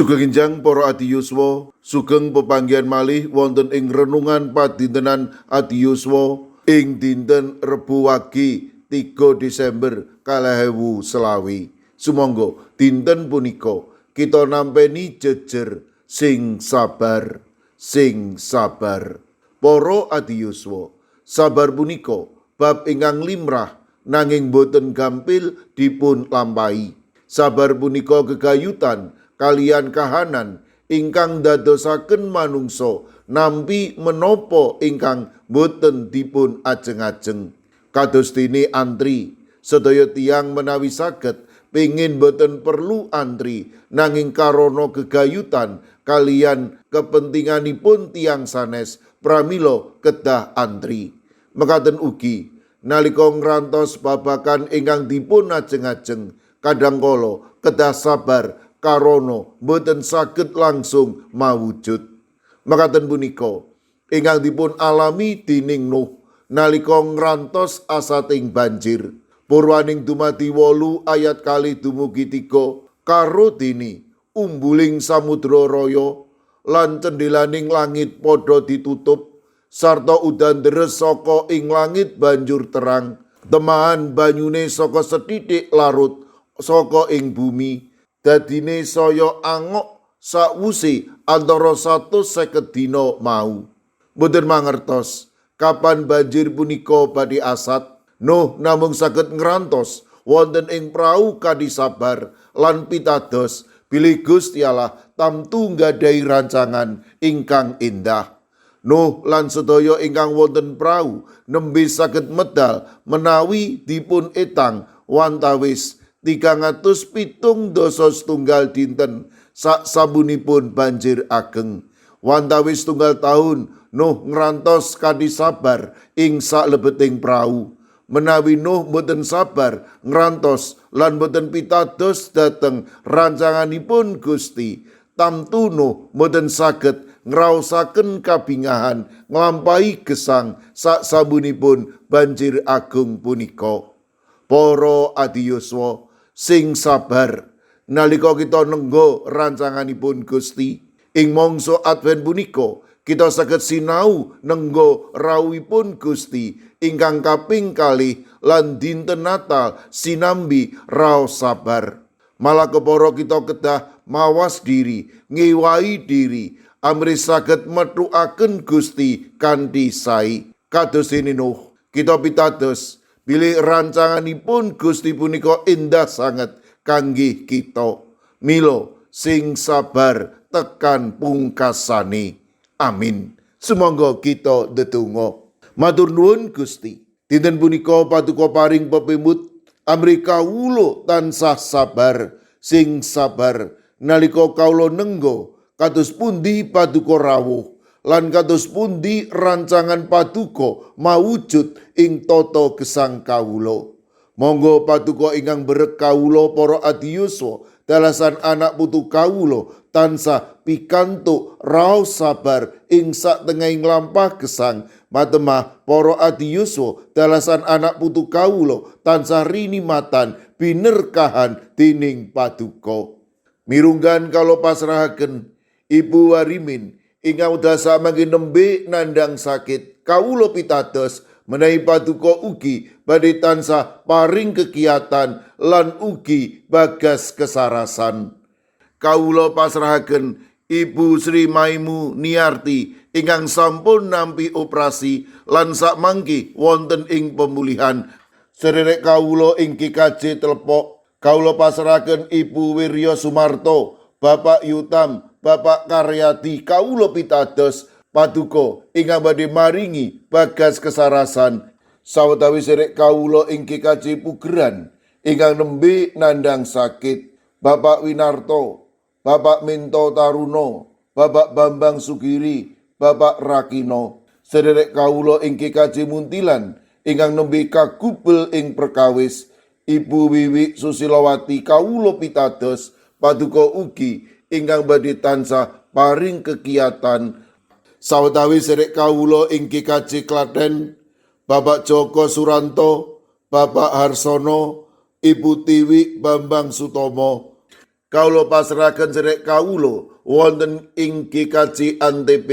Sugeng para adi yuswa, sugeng pepanggihan malih wonten ing renungan padintenan adi yuswa ing dinten Rebo Wage 3 Desember 2020. Sumangga dinten punika kita nampeni jejer sing sabar, sing sabar. Para adi yuswa, sabar punika bab ingkang limrah nanging boten gampil dipun lampahi. Sabar punika gegayutan kalian kahanan ingkang dadosaken manungsa nampi menapa ingkang boten dipun ajeng-ajeng. Kados dene antri, sedaya tiyang menawi saged pengin boten perlu antri nanging karana gegayutan kalian kepentinganipun tiyang sanes pramila kedah antri. Mekaten ugi nalika ngrantos babakan ingkang dipun ajeng-ajeng kadangkala kedah sabar karana boten saged langsung mawujud. Mekaten punika ingkang dipun alami dening Nuh nalika ngrantos asating banjir. Purwaning dumadi 8 ayat 2 dumugi 3 karo dene umbuling samudra raya lan cendelaning langit padha ditutup sarta udan deres saka ing langit banjur terang. Temahan banyune saka sethithik larut saka ing bumi. Dadine saya angok sakwuse antara 150 dina mau. Boten mangertos kapan banjir punika badhe asat. Nuh namung saged ngrantos wonten ing prau kanthi sabar lan pitados bilih Gusti Allah tamtu nggadahi rancangan ingkang endah. Nuh lan sedaya ingkang wonten prau nembe saged medal menawi dipun etang wantawis 370 dinten sak sabunipun banjir ageng. Wantawis 1 taun Nuh ngrantos kanthi sabar ing saklebeting prau. Menawi Nuh boten sabar ngrantos lan boten pitados dhateng rancanganipun Gusti, tamtu Nuh boten saged ngraosaken kabingahan nglampahi gesang sak sabunipun banjir agung punika. Para adi yuswa sing sabar nalika kita nenggo rancanganipun Gusti. Ing mangsa Advent punika kita saged sinau nenggo rawuhipun Gusti ingkang kaping kalih lan dinten Natal sinambi raos sabar. Malah kepara kita kedah mawas diri, ngewahi diri amri saged methukaken Gusti kanthi sae. Kados dene Nuh, kita pitados bilih rancanganipun Gusti punika endah sanget kangge kita. Mila sing sabar tekan pungkasane. Amin. Sumangga kita ndedonga. Matur nuwun Gusti. Dinten punika paduka paring pepimut amri kawula tansah sabar, sing sabar nalika kawula nenggo kados pundi paduka rawuh lan kados pundi rancangan paduka mawujud ing tata gesang kawula. Monggo paduka ingkang berek kawula para adi yuswa dalasan anak putu kawula tansah pikantuk raos sabar ing satengahing lampah gesang. Matemah para adi yuswa dalasan anak putu kawula tansah rinimatan binerkahan dening paduka. Mirunggan kalau pasrahaken Ibu Warimin ingkang dasa mangke nembe nandang sakit, kawula pitados menawi paduka ugi badhe tansah paring kegiatan lan ugi bagas kesarasan. Kawula pasrahaken Ibu Sri Maimu Niarti ingkang sampun nampi operasi lan sakmangke wonten ing pemulihan. Sederek kawula ing GKJ Telepok, kawula pasrahaken Ibu Wirya Sumarto, Bapak Yutam, Bapak Karyadi, kawula pitados paduka ingkang badhe maringi bagas kesarasan. Sawetawis sederek kawula ing GKJ Pugeran ingkang nembe nandang sakit, Bapak Winarto, Bapak Minto Taruno, Bapak Bambang Sugiri, Bapak Rakino. Sederek kawula ing GKJ Muntilan ingkang nembe kagubel ing perkawis, Ibu Wiwi Susilowati, kawula pitados paduka ugi ingkang badhe tansah paring kegiatan. Sawetawis sederek kawula ing GKJ Klaten, Bapak Joko Suranto, Bapak Harsono, Ibu Tiwi Bambang Sutomo. Kawula pasrahaken sedherek kawula wonten ing GKJ Antp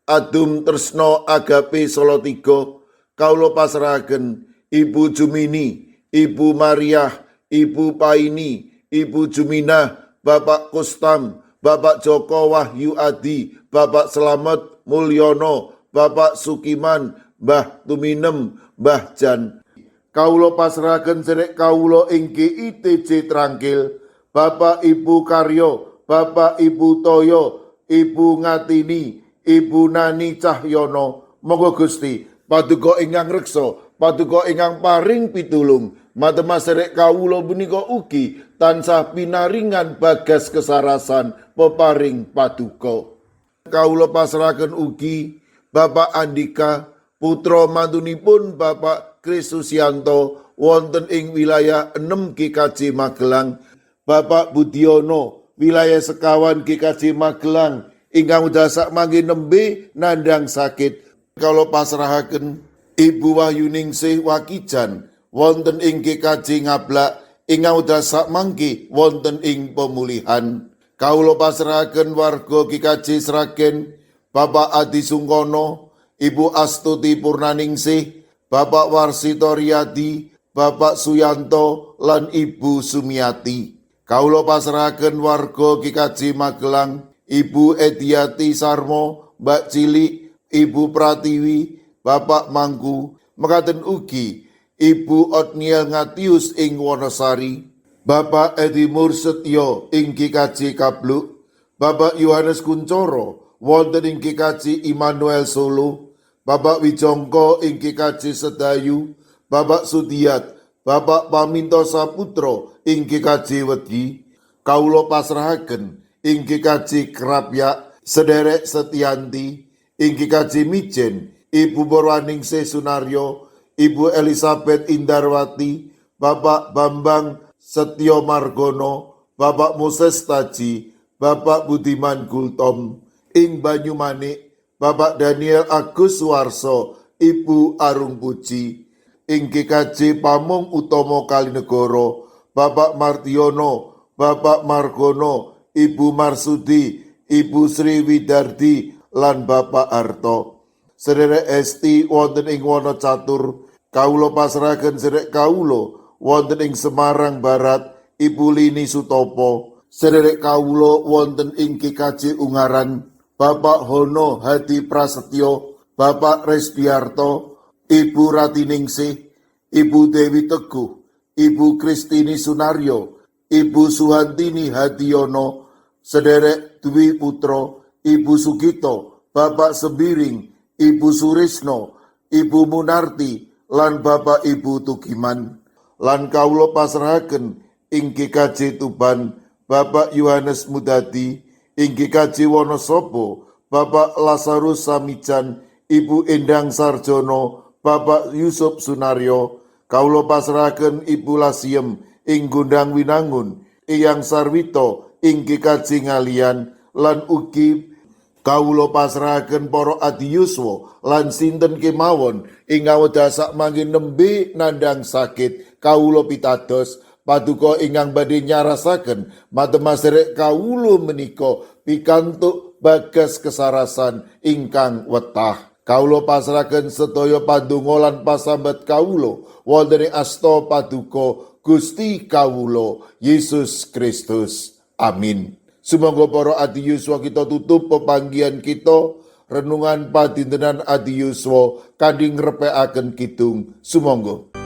Adum Tresno Agape Solo 3. Kawula pasrahaken Ibu Jumini, Ibu Mariah, Ibu Paini, Ibu Juminah, Bapak Kustam, Bapak Joko Wahyu Adi, Bapak Slamet Mulyono, Bapak Sukiman, Mbah Tuminem, Mbah Jan. Kawula pasrahaken sedherek kawula ing GITJ Trangkil, Bapak Ibu Karyo, Bapak Ibu Toyo, Ibu Ngatini, Ibu Nani Cahyono. Monggo Gusti paduka ingkang reksa, paduka ingkang paring pitulung, matemas sedherek kawula punika ugi tansah pinaringan bagas kesarasan peparing paduka. Kawula pasrahaken ugi Bapak Andika, putra mantunipun Bapak Kristusianto wonten ing wilayah 6 GKJ Magelang, Bapak Budiono wilayah sekawan GKJ Magelang ingkang dasak mangke nembe nandhang sakit. Kawula pasrahaken Ibu Wahyuningsih Wakijan wonten ing GKJ Ngablak ingkang dasak mangke wonten ing pemulihan. Kawula pasrahaken warga GKJ Sragen, Bapak Adi Sungkono, Ibu Astuti Purnaningsih, Bapak Warsito Riyadi, Bapak Suyanto, lan Ibu Sumiati. Kawula pasrahaken warga GKJ Magelang, Ibu Ediati Sarmo, Mbak Cilik, Ibu Pratiwi, Bapak Mangku, mekaten ugi Ibu Otniel Ngatius ing Wonosari, Bapak Edi Mursetyo ing GKJ Kabluk, Bapak Yohanes Kuncoro wonten ing GKJ Immanuel Solo, Bapak Wijongko ing GKJ Sedayu, Bapak Sudiat, Bapak Paminto Saputro ing GKJ Wedi. Kawula pasrahaken ing GKJ Krapyak sedherek Setianti, ing GKJ Mijen Ibu Purwaningsih Sunaryo, Ibu Elizabeth Indarwati, Bapak Bambang Setyo Margono, Bapak Moses Taji, Bapak Budiman Gultom, ing Banyumanik Bapak Daniel Agus Suwarso, Ibu Arung Puji, ing GKJ Pamung Utomo Kalinegoro, Bapak Martiono, Bapak Margono, Ibu Marsudi, Ibu Sri Widardi, lan Bapak Harto. Sedherek Esti wonten ing Wonocatur, kawula pasrahaken sedherek kawula wonten ing Semarang Barat, Ibu Lini Sutopo. Sedherek kawula wonten ing GKJ Ungaran, Bapak Hono Hadi Prasetyo, Bapak Resbiarto, Ibu Ratiningsih, Ibu Dewi Teguh, Ibu Kristini Sunaryo, Ibu Suhantini Hadiono, sedherek Dwi Putro, Ibu Sugito, Bapak Sembiring, Ibu Surisno, Ibu Munarti, lan Bapak Ibu Tugiman. Lan kawula pasrahaken ing GKJ Tuban, Bapak Yohanes Mudadi, ing GKJ Wonosobo, Bapak Lazarus Samijan, Ibu Endang Sarjono, Bapak Yusuf Sunaryo. Kawula pasrahaken Ibu Lasiem ing Gundang Winangun, Eyang Sarwito ing GKJ Ngalian, lan ugi kawula pasrahaken para adiyuswa lan sinten kemawon ingkang dasak mangke nembe nandhang sakit. Kawula pitados paduka ingkang badhe nyarasaken matemas sedherek kawula menika pikantuk bagas kesarasan ingkang wetah. Kawula pasrahaken sedaya pandonga lan pasambat kawula wonten ing asta paduka Gusti kawula Yesus Kristus. Amin. Sumangga para adiyuswa kita tutup pepanggihan kita renungan padintenan adiyuswa kanthi ngrepekaken kidung. Sumangga.